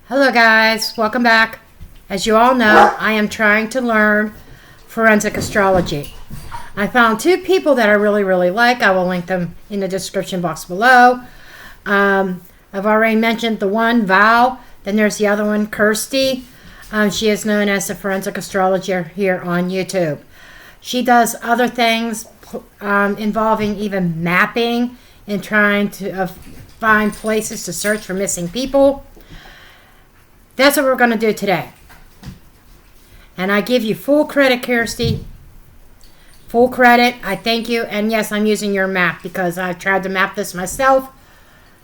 Hello guys, welcome back. As you all know, I am trying to learn forensic astrology. I found two people that I really like. I will link them in the description box below. I've already mentioned the one, Val. Then there's the other one, Kirsty. She is known as the forensic astrologer here on YouTube. She does other things involving even mapping and trying to find places to search for missing people. That's what we're going to do today. And I give you full credit, Kirsty. Full credit. I thank you. And yes, I'm using your map because I've tried to map this myself.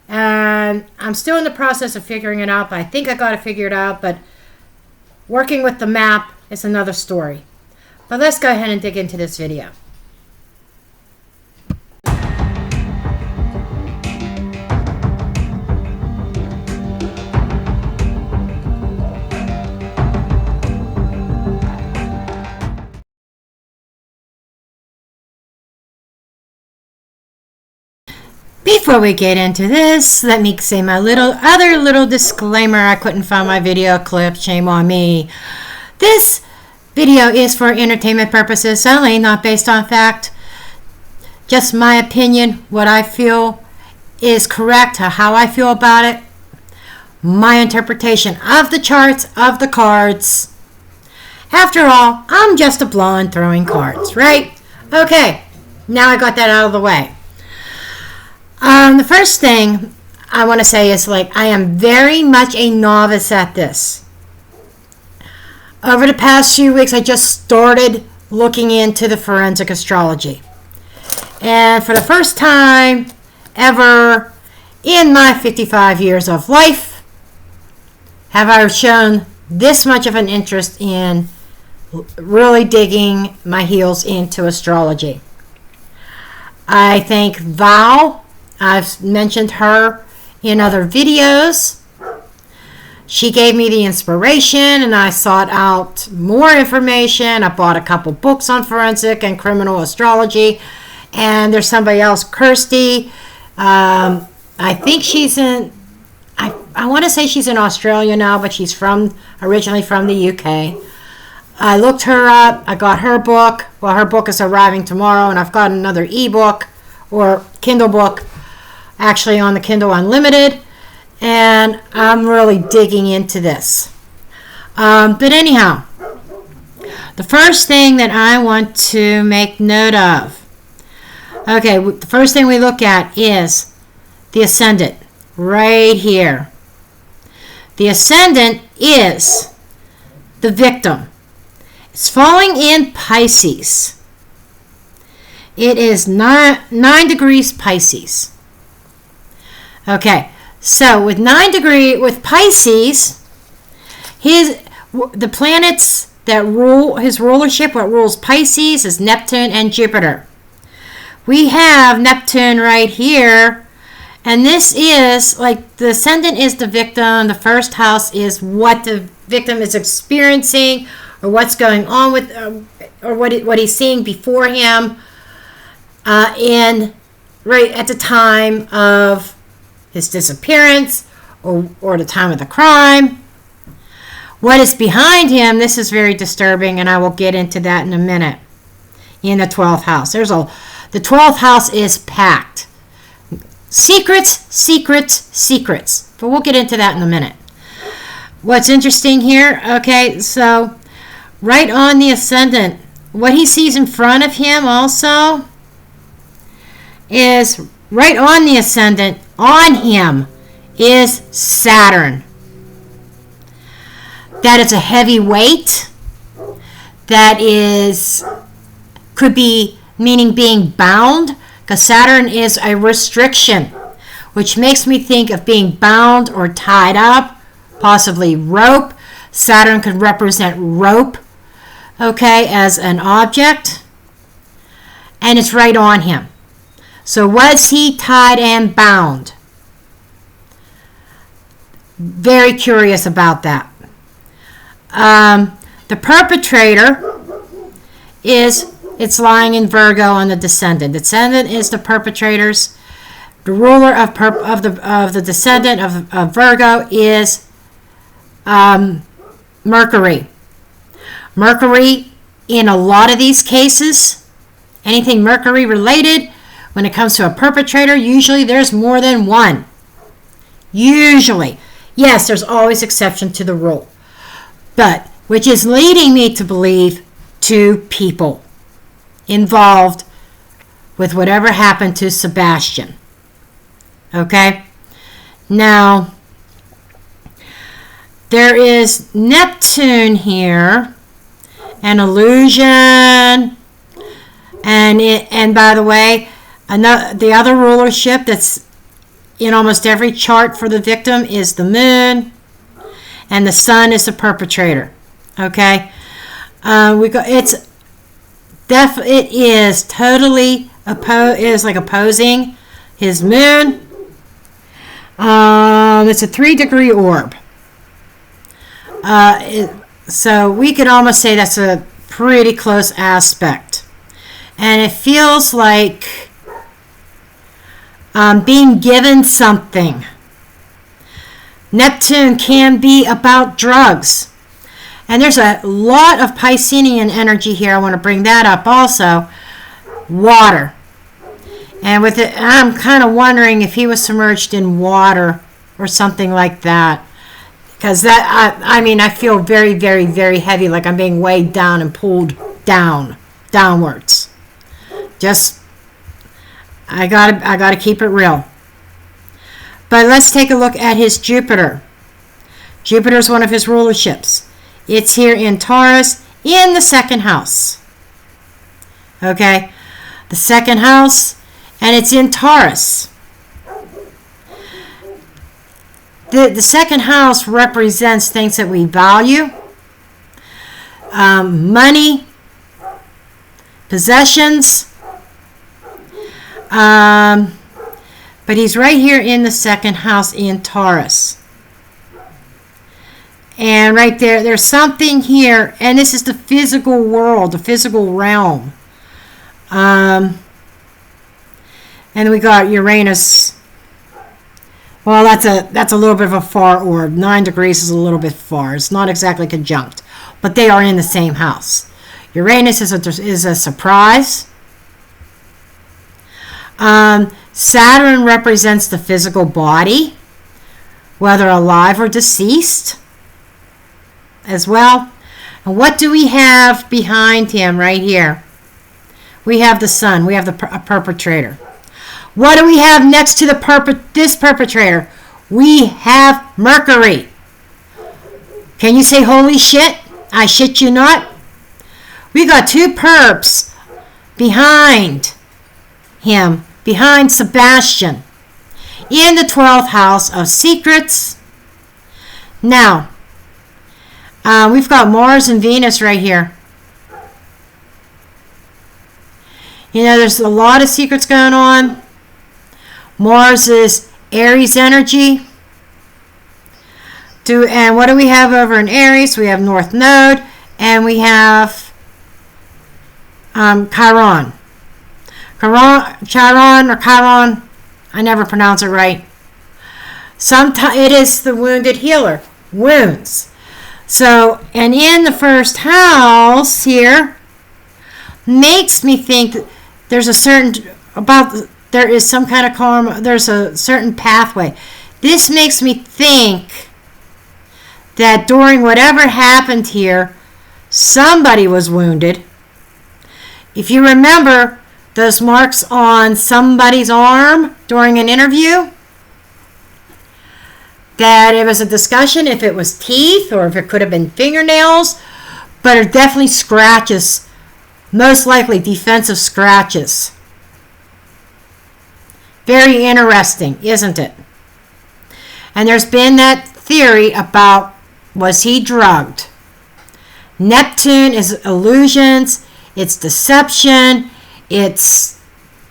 And I'm still in the process of figuring it out. But I think I got it figured out. But working with the map is another story. But let's go ahead and dig into this video. Before we get into this, let me say my little disclaimer. I couldn't find my video clip. Shame on me. This video is for entertainment purposes only, not based on fact. Just my opinion, what I feel is correct, how I feel about it. My interpretation of the charts, of the cards. After all, I'm just a blonde throwing cards, right? Okay, now I got that out of the way. The first thing I want to say is I am very much a novice at this. Over the past few weeks, I just started looking into the forensic astrology. And for the first time ever in my 55 years of life, have I shown this much of an interest in really digging my heels into astrology. I thank Val. I've mentioned her in other videos. She gave me the inspiration and I sought out more information. I bought a couple books on forensic and criminal astrology. And there's somebody else, Kirsty. I think she's in, I want to say she's in Australia now, but she's originally from the UK. I looked her up. I got her book. Well, her book is arriving tomorrow and I've got another ebook or Kindle book actually on the Kindle Unlimited, and I'm really digging into this. But anyhow, the first thing that I want to make note of, okay, the first thing we look at is the ascendant, right here. The ascendant is the victim. It's falling in Pisces. It is 9 degrees Pisces. Okay, so with with Pisces, the planets that rule his rulership, what rules Pisces is Neptune and Jupiter. We have Neptune right here, and this is the ascendant is the victim. The first house is what the victim is experiencing, or what's going on with, or what he's seeing before him, right at the time of his disappearance or the time of the crime. What is behind him, this is very disturbing, and I will get into that in a minute. In the 12th house. The 12th house is packed. Secrets. But we'll get into that in a minute. What's interesting here, okay, so right on the ascendant, what he sees in front of him also is right on the ascendant, on him is Saturn. That is a heavy weight. That could be meaning being bound, because Saturn is a restriction, which makes me think of being bound or tied up, possibly rope. Saturn could represent rope, okay, as an object. And it's right on him. So was he tied and bound? Very curious about that. The perpetrator it's lying in Virgo on the descendant. The descendant is the perpetrators. The ruler of the descendant of Virgo is Mercury. Mercury, in a lot of these cases, anything Mercury related, when it comes to a perpetrator, usually there's more than one. Usually. Yes, there's always exception to the rule. But, which is leading me to believe 2 people involved with whatever happened to Sebastian. Okay? Now, there is Neptune here, an illusion, and by the way, the other rulership that's in almost every chart for the victim is the moon, and the sun is the perpetrator. Okay, it is totally opposing his moon. It's a 3-degree orb. So we could almost say that's a pretty close aspect. And it feels like being given something. Neptune can be about drugs. And there's a lot of Piscean energy here. I want to bring that up also. Water. And with it, I'm kind of wondering if he was submerged in water or something like that. Because I feel very, very, very heavy, like I'm being weighed down and pulled downwards. I gotta keep it real. But let's take a look at his Jupiter. Jupiter is one of his rulerships. It's here in Taurus, in the 2nd house. Okay, the 2nd house, and it's in Taurus. The 2nd house represents things that we value, money, possessions, but he's right here in the 2nd house in Taurus. And right there's something here, and this is the physical world, the physical realm. And we got Uranus. Well, that's a little bit of a far orb. 9 degrees is a little bit far. It's not exactly conjunct, but they are in the same house. Uranus is a surprise. Saturn represents the physical body, whether alive or deceased, as well. And what do we have behind him right here? We have the sun. We have a perpetrator. What do we have next to this perpetrator? We have Mercury. Can you say holy shit? I shit you not. We got 2 perps behind him, behind Sebastian, in the 12th house of secrets. Now, we've got Mars and Venus right here. You know, there's a lot of secrets going on. Mars is Aries energy. And what do we have over in Aries? We have North Node, and we have Chiron. Chiron, I never pronounce it right. Sometimes it is the wounded healer. Wounds. So, and in the 1st house here, makes me think that there is some kind of karma, there's a certain pathway. This makes me think that during whatever happened here, somebody was wounded. If you remember those marks on somebody's arm during an interview, that it was a discussion if it was teeth or if it could have been fingernails, but it definitely scratches, most likely defensive scratches. Very interesting, isn't it? And there's been that theory about, was he drugged? Neptune is illusions, it's deception, it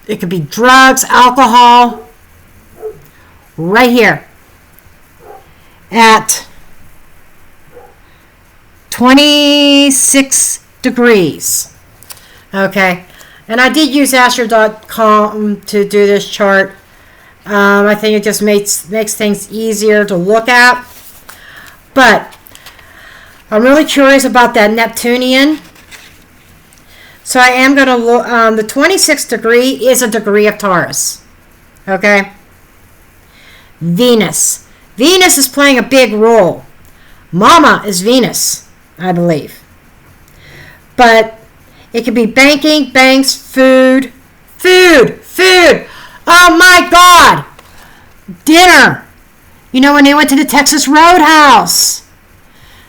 could be drugs, alcohol. Right here at 26 degrees. Okay. And I did use astro.com to do this chart. I think it just makes things easier to look at. But I'm really curious about that Neptunian. So I am going to look. The 26th degree is a degree of Taurus. Okay? Venus. Venus is playing a big role. Mama is Venus, I believe. But it could be banking, banks, food. Food. Oh my God. Dinner. You know, when they went to the Texas Roadhouse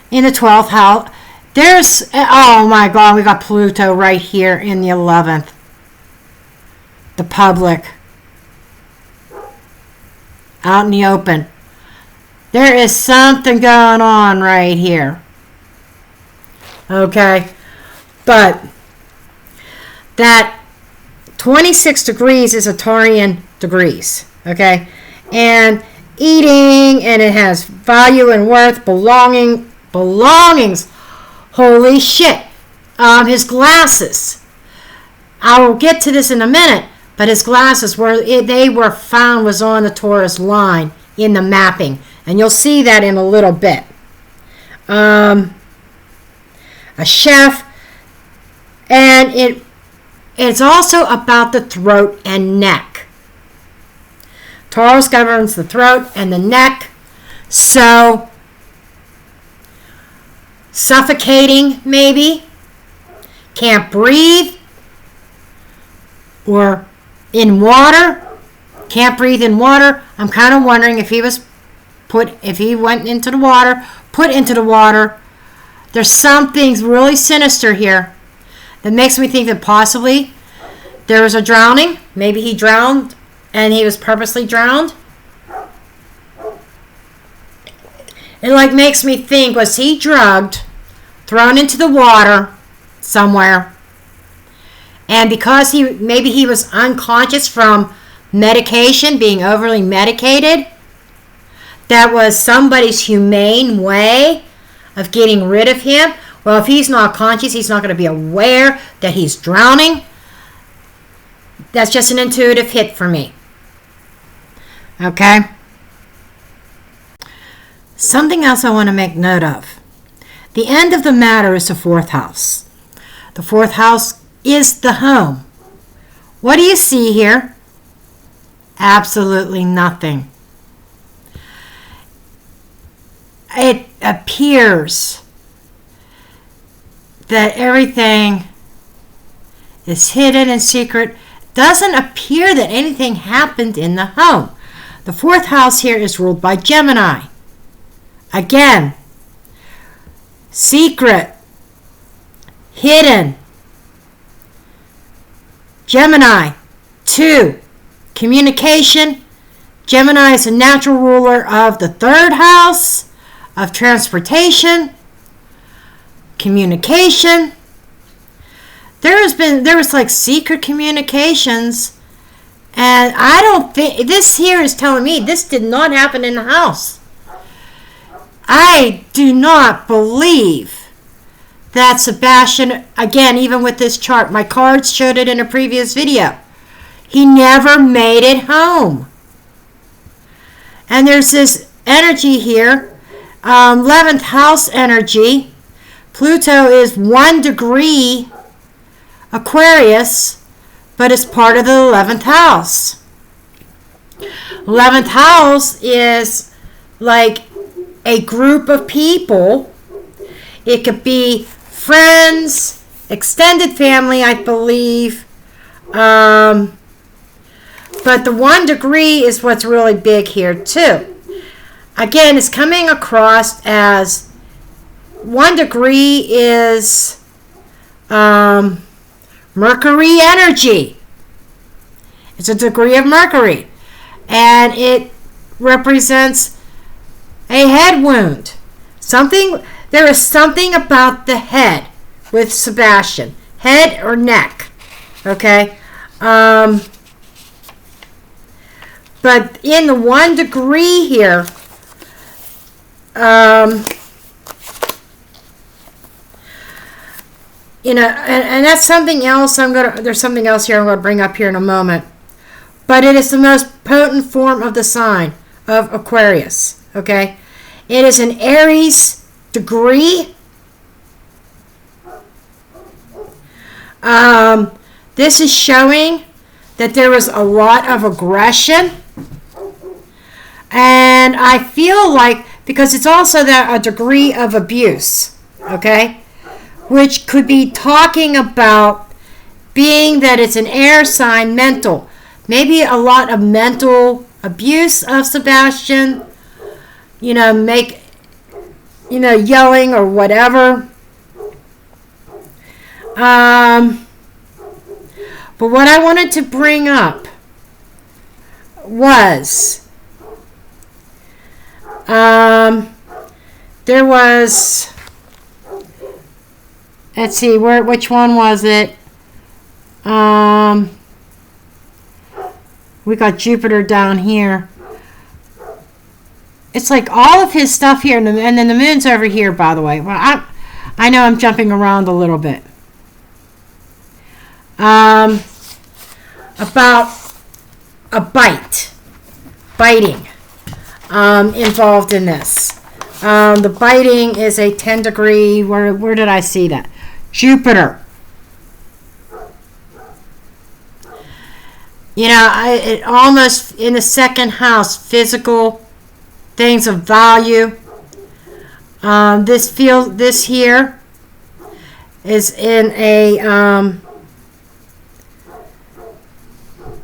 in the 12th house, there's, oh my God, we got Pluto right here in the 11th. The public. Out in the open. There is something going on right here. Okay. But that 26 degrees is a Taurian degrees. Okay. And eating, and it has value and worth, belongings. Holy shit. His glasses. I will get to this in a minute, but his glasses, they were found, was on the Taurus line in the mapping. And you'll see that in a little bit. A chef. And it's also about the throat and neck. Taurus governs the throat and the neck. So, suffocating maybe. Can't breathe. Or in water. Can't breathe in water. I'm kind of wondering if he went into the water, put into the water. There's something really sinister here that makes me think that possibly there was a drowning. Maybe he drowned and he was purposely drowned. It like makes me think, was he drugged, thrown into the water somewhere, and because maybe he was unconscious from medication, being overly medicated, that was somebody's humane way of getting rid of him. Well, if he's not conscious, he's not going to be aware that he's drowning. That's just an intuitive hit for me. Okay? Something else I want to make note of. The end of the matter is the 4th house. The 4th house is the home. What do you see here? Absolutely nothing. It appears that everything is hidden and secret. Doesn't appear that anything happened in the home. The 4th house here is ruled by Gemini. Again, secret, hidden. Gemini, 2, communication. Gemini is a natural ruler of the 3rd house of transportation, communication. There was like secret communications, and I don't think this here is telling me this did not happen in the house. I do not believe that Sebastian, again, even with this chart, my cards showed it in a previous video, he never made it home. And there's this energy here, 11th house energy. Pluto is 1 degree Aquarius, but it's part of the 11th house. 11th house is like a group of people. It could be friends, extended family, I believe. But the 1 degree is what's really big here too. Again, it's coming across as 1 degree is Mercury energy. It's a degree of Mercury. And it represents a head wound. There is something about the head with Sebastian. Head or neck. Okay? But in the 1 degree here, and that's something else there's something else here I'm going to bring up here in a moment. But it is the most potent form of the sign of Aquarius. Okay? It is an Aries degree. This is showing that there was a lot of aggression. And I feel like, because it's also that a degree of abuse, okay? Which could be talking about being that it's an air sign, mental. Maybe a lot of mental abuse of Sebastian, yelling or whatever. But what I wanted to bring up was, there was, let's see, which one was it? We got Jupiter down here. It's like all of his stuff here, and then the moon's over here, by the way. Well, I know I'm jumping around a little bit. About a biting involved in this. The biting is a 10 degree, where did I see that? Jupiter. It almost in the second house, physical things of value. This here is in a,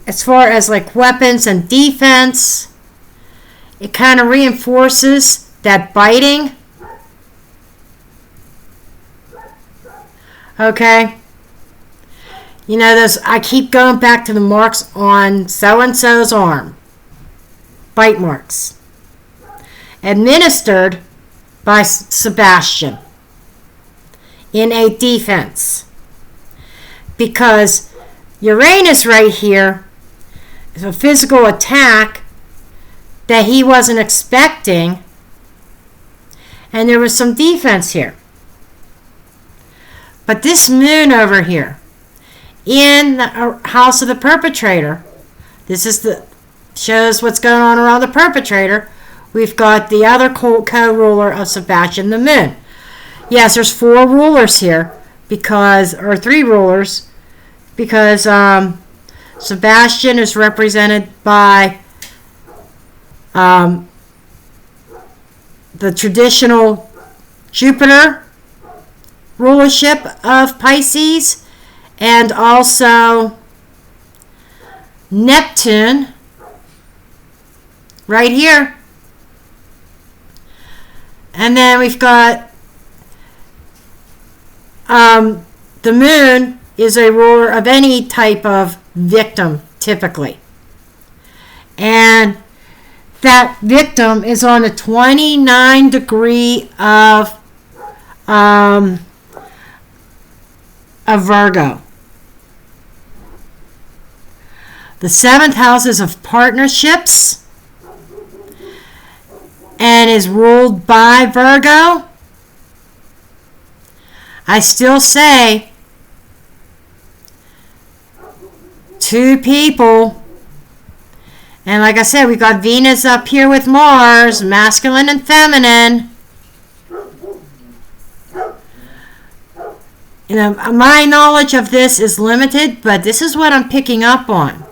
as far as like weapons and defense, it kind of reinforces that biting. Okay. I keep going back to the marks on so-and-so's arm. Bite marks. Administered by Sebastian in a defense. Because Uranus right here is a physical attack that he wasn't expecting. And there was some defense here. But this moon over here, in the house of the perpetrator, shows what's going on around the perpetrator. We've got the other co-ruler of Sebastian, the moon. Yes, there's 4 rulers here, or 3 rulers, because Sebastian is represented by the traditional Jupiter rulership of Pisces, and also Neptune right here. And then we've got the moon is a ruler of any type of victim, typically. And that victim is on the 29 degree of Virgo. The 7th house is of partnerships and is ruled by Virgo. I still say 2 people. And like I said, we got Venus up here with Mars, masculine and feminine. My knowledge of this is limited, but this is what I'm picking up on.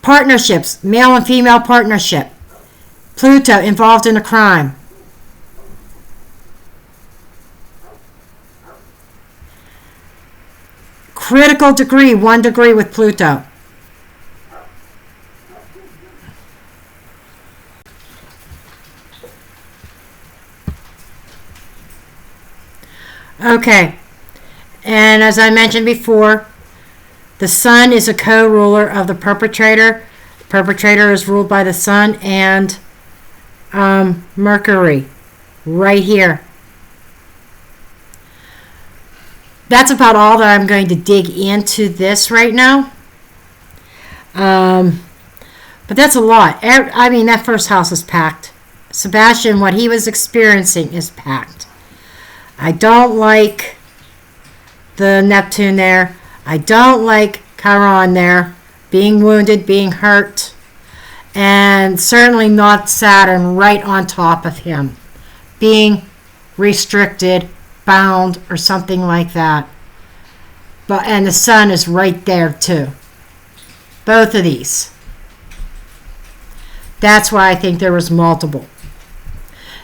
Partnerships, male and female partnership. Pluto involved in a crime. Critical degree, 1 degree with Pluto. Okay, and as I mentioned before, the sun is a co-ruler of the perpetrator. The perpetrator is ruled by the sun and Mercury right here. That's about all that I'm going to dig into this right now. But that's a lot. I mean, that first house is packed. Sebastian, what he was experiencing is packed. I don't like the Neptune there. I don't like Chiron there. Being wounded, being hurt. And certainly not Saturn right on top of him. Being restricted bound or something like that. And the sun is right there too. Both of these. That's why I think there was multiple.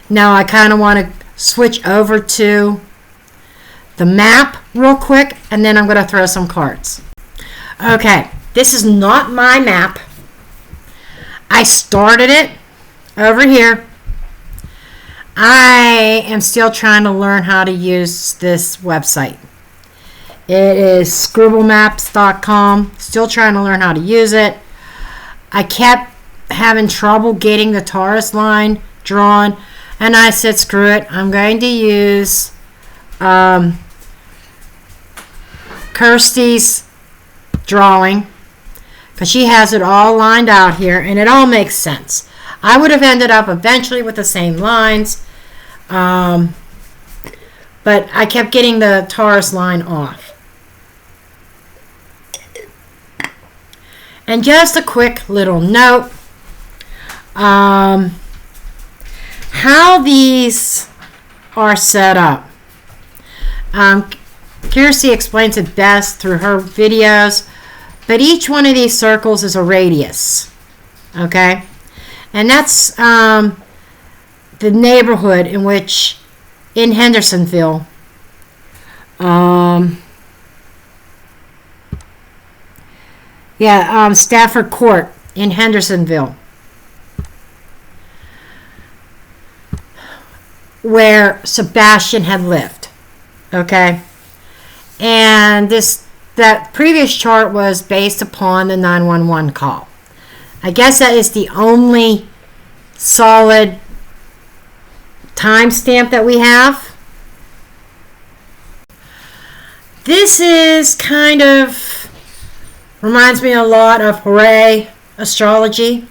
Now I kind of want to switch over to the map real quick, and then I'm going to throw some cards. Okay, this is not my map. I started it over here. I am still trying to learn how to use this website. It is scribblemaps.com. Still trying to learn how to use it. I kept having trouble getting the Taurus line drawn, and I said, screw it. I'm going to use Kirsty's drawing, because she has it all lined out here, and it all makes sense. I would have ended up eventually with the same lines, but I kept getting the Taurus line off. And just a quick little note, how these are set up. Kirsty explains it best through her videos, but each one of these circles is a radius, okay? And that's the neighborhood in which, in Hendersonville, Stafford Court in Hendersonville, where Sebastian had lived, okay? And that previous chart was based upon the 911 call. I guess that is the only solid timestamp that we have. This is kind of reminds me a lot of Hooray Astrology.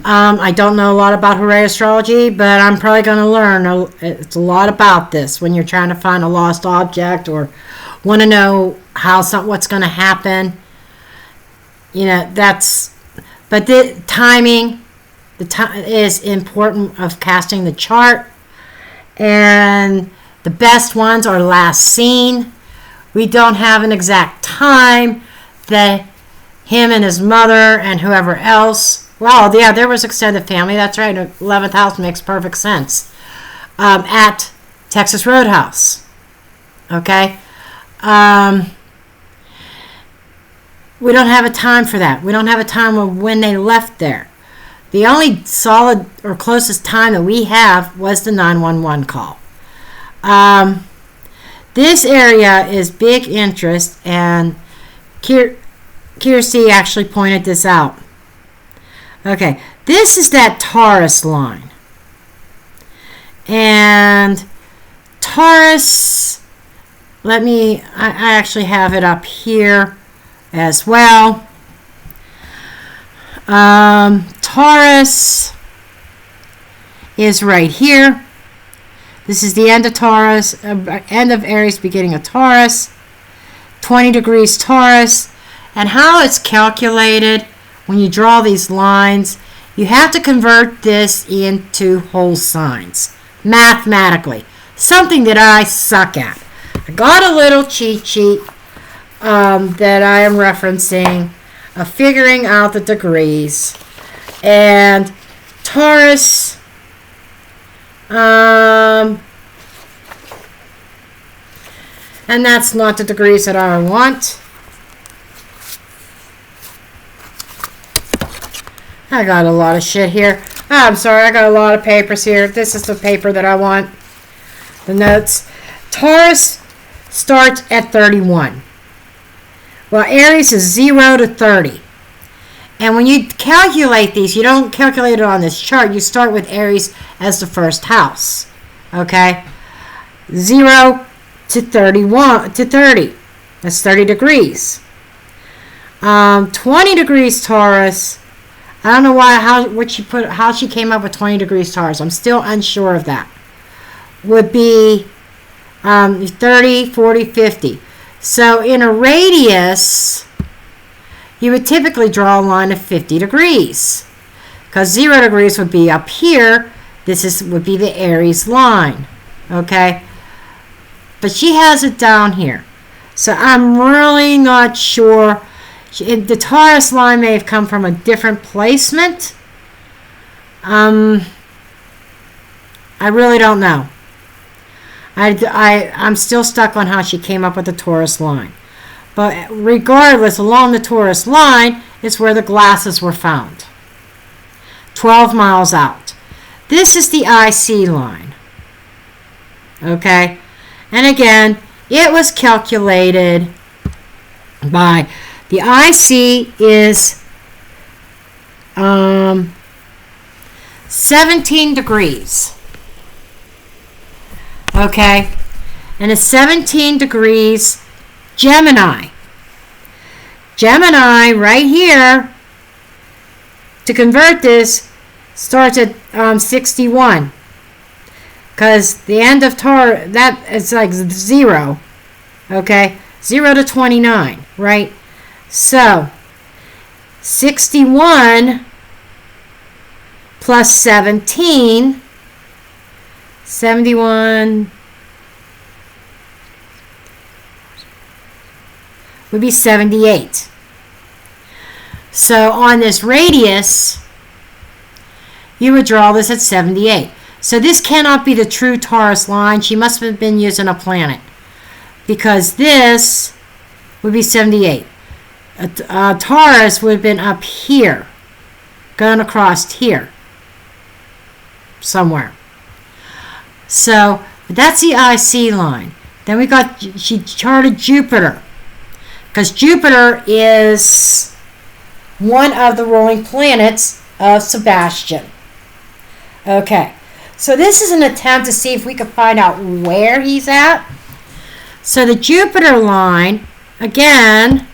I don't know a lot about Hooray Astrology, but I'm probably going to learn. It's a lot about this when you're trying to find a lost object or want to know what's going to happen. You know, but the timing is important of casting the chart. And the best ones are last seen. We don't have an exact time that him and his mother and whoever else. Well, yeah, there was extended family. That's right. 11th house makes perfect sense. At Texas Roadhouse. Okay? We don't have a time for that. We don't have a time of when they left there. The only solid or closest time that we have was the 911 call. This area is big interest, and Kirsty actually pointed this out. Okay, this is that Taurus line. And Taurus, I actually have it up here as well. Taurus is right here. This is the end of Taurus, end of Aries, beginning of Taurus. 20 degrees Taurus. And how it's calculated when you draw these lines, you have to convert this into whole signs mathematically. Something that I suck at. I got a little cheat sheet that I am referencing of figuring out the degrees. And Taurus, and that's not the degrees that I want. I got a lot of shit here. Oh, I'm sorry, I got a lot of papers here. This is the paper that I want. The notes. Taurus starts at 31. Well, Aries is 0 to 30. And when you calculate these, you don't calculate it on this chart. You start with Aries as the first house. Okay? 0 to 31 to 30. That's 30 degrees. 20 degrees Taurus. I don't know how she came up with 20 degrees Taurus. I'm still unsure of that. Would be 30, 40, 50. So in a radius, you would typically draw a line of 50 degrees. Because 0 degrees would be up here. This would be the Aries line. Okay? but she has it down here. So I'm really not sure. The Taurus line may have come from a different placement. I really don't know. I'm still stuck on how she came up with the Taurus line. But regardless, along the Taurus line is where the glasses were found. 12 miles out. This is the IC line. Okay? And again, it was calculated by the IC is 17 degrees. Okay? And it's 17 degrees Gemini. Gemini right here, to convert this, starts at 61. Because the end of Taurus, that is like 0. Okay? 0 to 29, right? So, 61 plus 17, 71 would be 78. So on this radius, you would draw this at 78. So this cannot be the true Taurus line. She must have been using a planet, because this would be 78. Taurus would have been up here, going across here somewhere. So that's the IC line. Then we got, she charted Jupiter, because Jupiter is one of the ruling planets of Sebastian. Okay, so this is an attempt to see if we can find out where he's at. So the Jupiter line, again,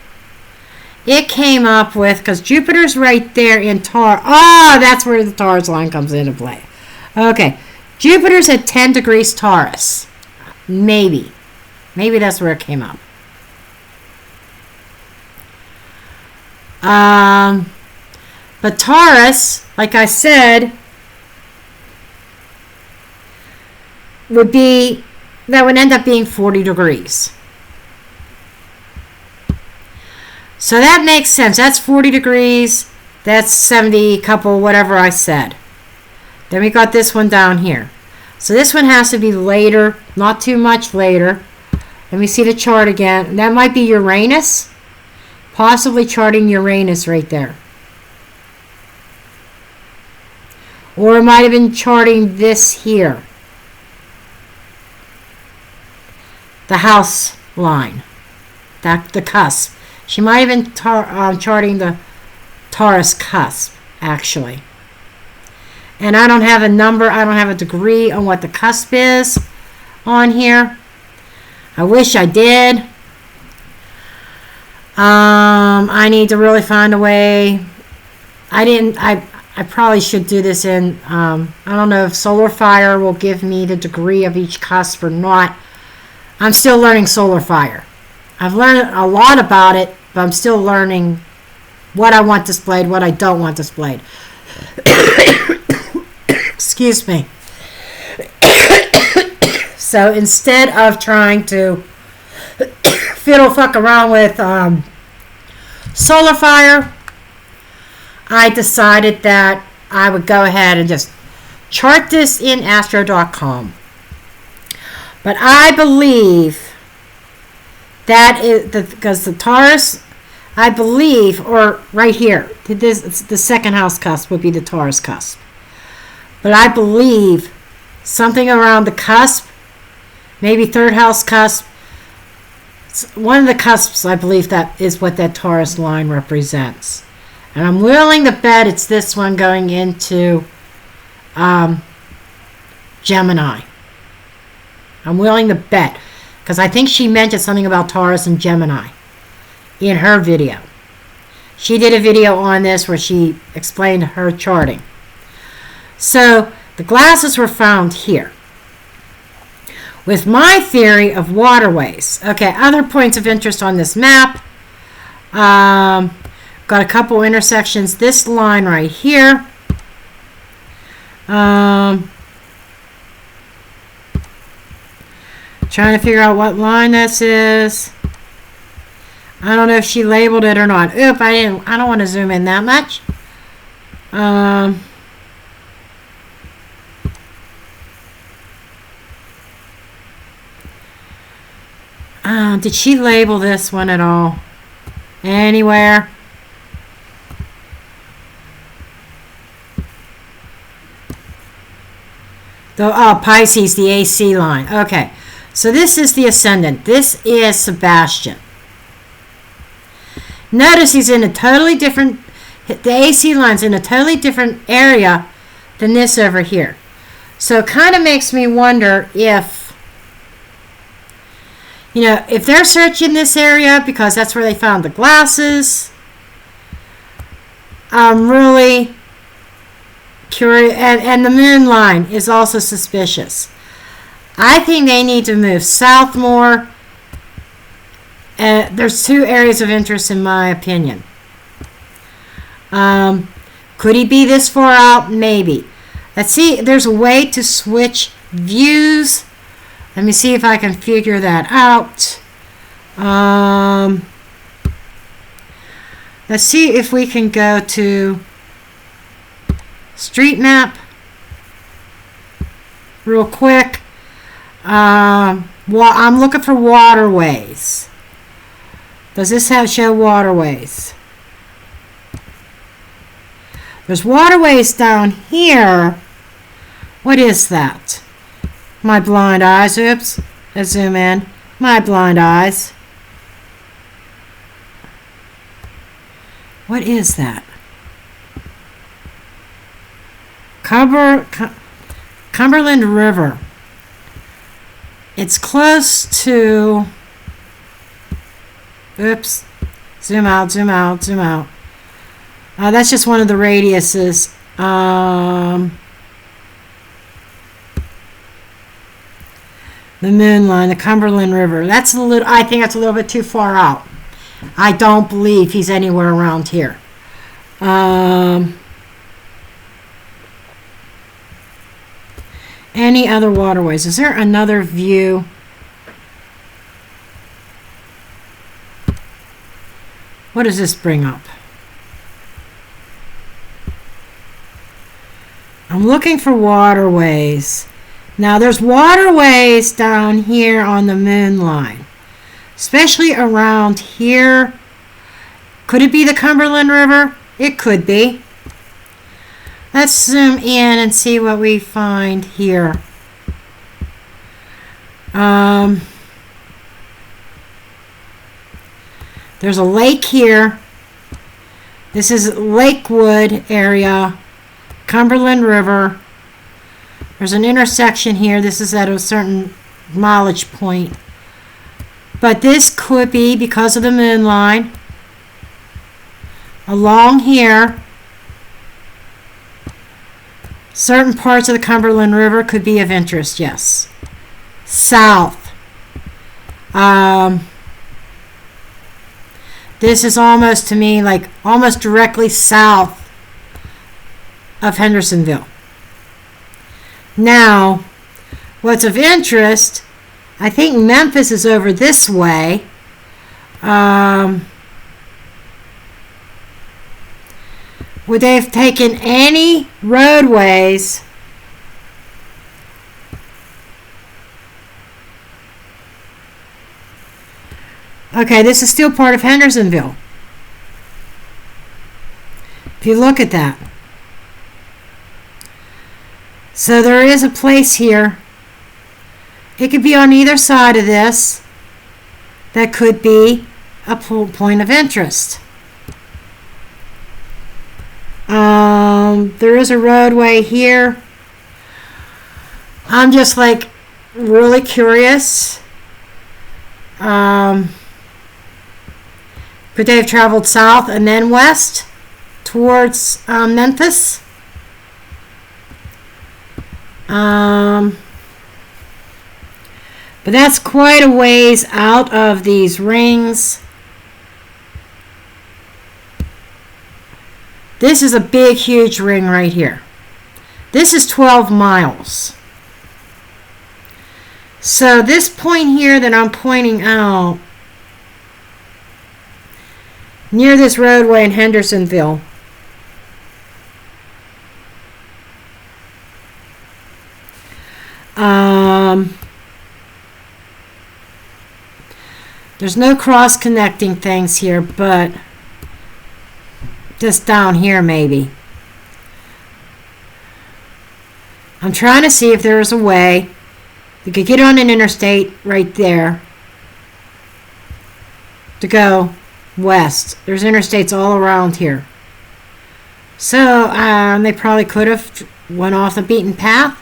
it came up with, because Jupiter's right there in Taurus. Oh, that's where the Taurus line comes into play. Okay, Jupiter's at 10 degrees Taurus. Maybe that's where it came up. But Taurus, like I said, would end up being 40 degrees. So that makes sense. That's 40 degrees. That's 70 couple, whatever I said. Then we got this one down here. So this one has to be later, not too much later. Let me see the chart again. That might be Uranus. Possibly charting Uranus right there. Or it might have been charting this here. The house line. The cusp. She might have been charting the Taurus cusp, actually. And I don't have a number, I don't have a degree on what the cusp is on here. I wish I did. I need to really find a way. I probably should do this in, I don't know if Solar Fire will give me the degree of each cusp or not. I'm still learning Solar Fire. I've learned a lot about it, but I'm still learning what I want displayed, what I don't want displayed. Excuse me. So instead of trying to fiddle fuck around with Solar Fire, I decided that I would go ahead and just chart this in astro.com. But I believe that is because the Taurus, I believe, or right here, this the second house cusp would be the Taurus cusp. But I believe something around the cusp, maybe third house cusp, one of the cusps, I believe that is what that Taurus line represents. And I'm willing to bet it's this one going into Gemini. I'm willing to bet, because I think she mentioned something about Taurus and Gemini in her video. She did a video on this where she explained her charting. So the glasses were found here. With my theory of waterways. Okay, other points of interest on this map. Got a couple intersections. This line right here. Trying to figure out what line this is. I don't know if she labeled it or not. Oop, I don't want to zoom in that much. Did she label this one at all? Anywhere? Pisces, the AC line. Okay, so this is the ascendant. This is Sebastian. Notice he's in a totally different, the AC line's in a totally different area than this over here. So it kind of makes me wonder if, you know, if they're searching this area because that's where they found the glasses. I'm really curious. And the moon line is also suspicious. I think they need to move south more. There's two areas of interest in my opinion. Could he be this far out? Maybe. Let's see. There's a way to switch views. Let me see if I can figure that out. Let's see if we can go to street map real quick. I'm looking for waterways. Does this show waterways? There's waterways down here. What is that? My blind eyes. Oops. Let's zoom in. My blind eyes. What is that? Cumberland River. It's close to... Oops. Zoom out, zoom out, zoom out. That's just one of the radiuses. The moon line, the Cumberland River. That's a little. I think that's a little bit too far out. I don't believe he's anywhere around here. Any other waterways? Is there another view? What does this bring up? I'm looking for waterways. Now there's waterways down here on the moon line, especially around here. Could it be the Cumberland River? It could be. Let's zoom in and see what we find here. There's a lake here. This is Lakewood area, Cumberland River. There's an intersection here. This is at a certain mileage point. But this could be, because of the moon line, along here. Certain parts of the Cumberland River could be of interest, yes. South. This is almost, to me, like almost directly south of Hendersonville. Now, what's of interest, I think Memphis is over this way. Would they have taken any roadways Okay, this is still part of Hendersonville. If you look at that. So there is a place here. It could be on either side of this. That could be a point of interest. There is a roadway here. I'm just like really curious. Could they have traveled south and then west towards Memphis? But that's quite a ways out of these rings. This is a big, huge ring right here. This is 12 miles. So this point here that I'm pointing out, near this roadway in Hendersonville, there's no cross connecting things here, but just down here maybe. I'm trying to see if there's a way you could get on an interstate right there to go west. There's interstates all around here. So they probably could have went off the beaten path.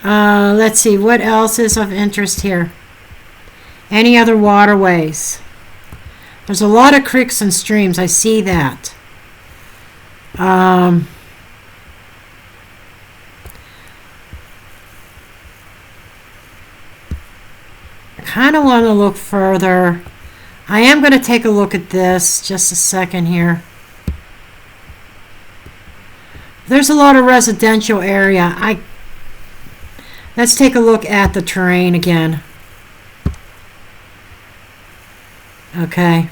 Let's see, what else is of interest here? Any other waterways? There's a lot of creeks and streams. I see that. I kind of want to look further. I am going to take a look at this just a second here. There's a lot of residential area. Let's take a look at the terrain again. Okay.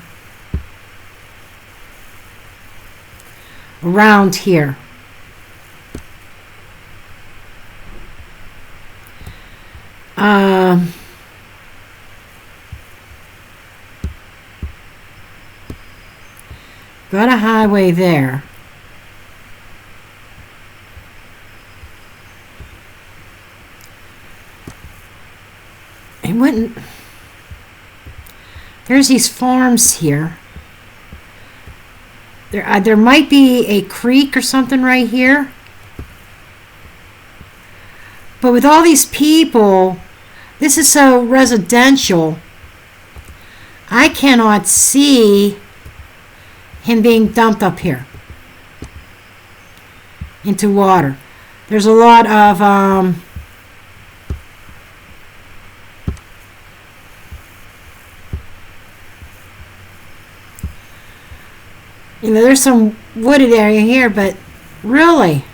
Around here. Got a highway there. It wouldn't. There's these farms here. There might be a creek or something right here. But with all these people, this is so residential. I cannot see him being dumped up here into water. There's a lot of there's some wooded area here, but really,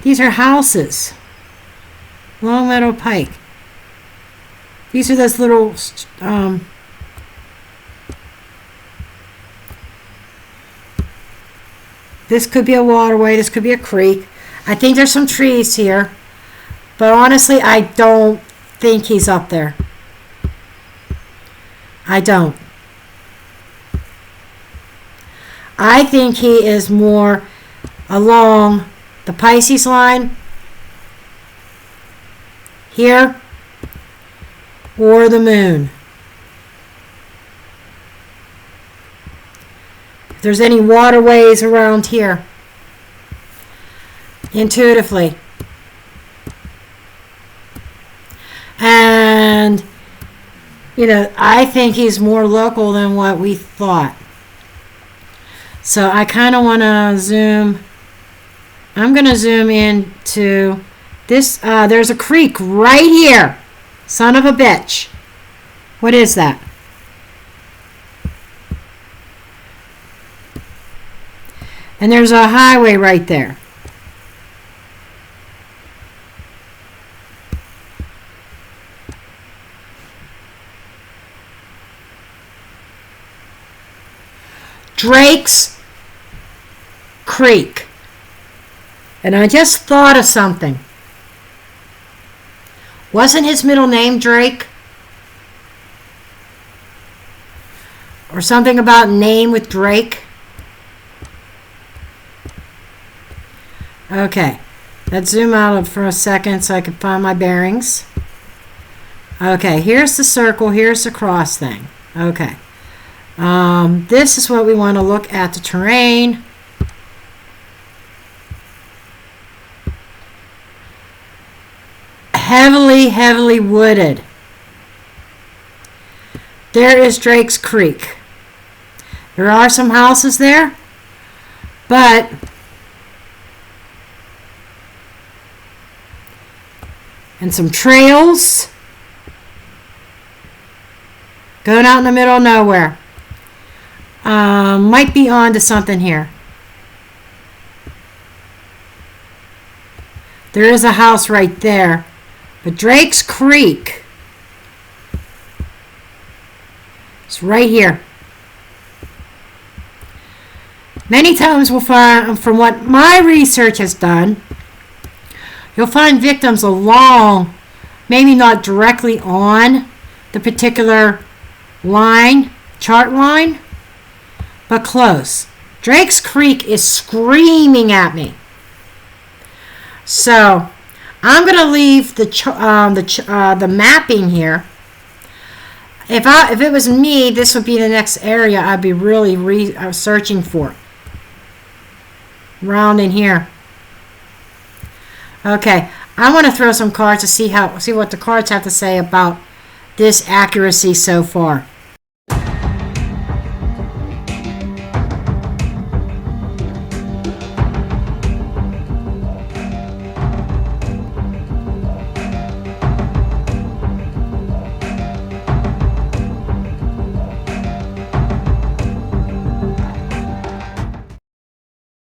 these are houses. Long Meadow Pike. These are those little this could be a waterway, this could be a creek. I think there's some trees here, but honestly, I don't think he's up there. I don't. I think he is more along the Pisces line here or the moon. If there's any waterways around here, intuitively. And, I think he's more local than what we thought. So I kind of want to zoom. I'm going to zoom into this. There's a creek right here. Son of a bitch. What is that? And there's a highway right there. Drake's Creek. And I just thought of something. Wasn't his middle name Drake? Or something about name with Drake? Okay. Let's zoom out for a second so I can find my bearings. Okay, here's the circle, here's the cross thing. Okay. This is what we want to look at, the terrain. Heavily wooded. There is Drake's Creek. There are some houses there, but and some trails going out in the middle of nowhere. Might be on to something here. There is a house right there. But Drake's Creek, it's right here. Many times we'll find, from what my research has done, you'll find victims along, maybe not directly on the particular line, chart line, but close. Drake's Creek is screaming at me. So I'm going to leave the mapping here. If it was me, this would be the next area I'd be really searching for. Round in here. Okay, I want to throw some cards to see what the cards have to say about this accuracy so far.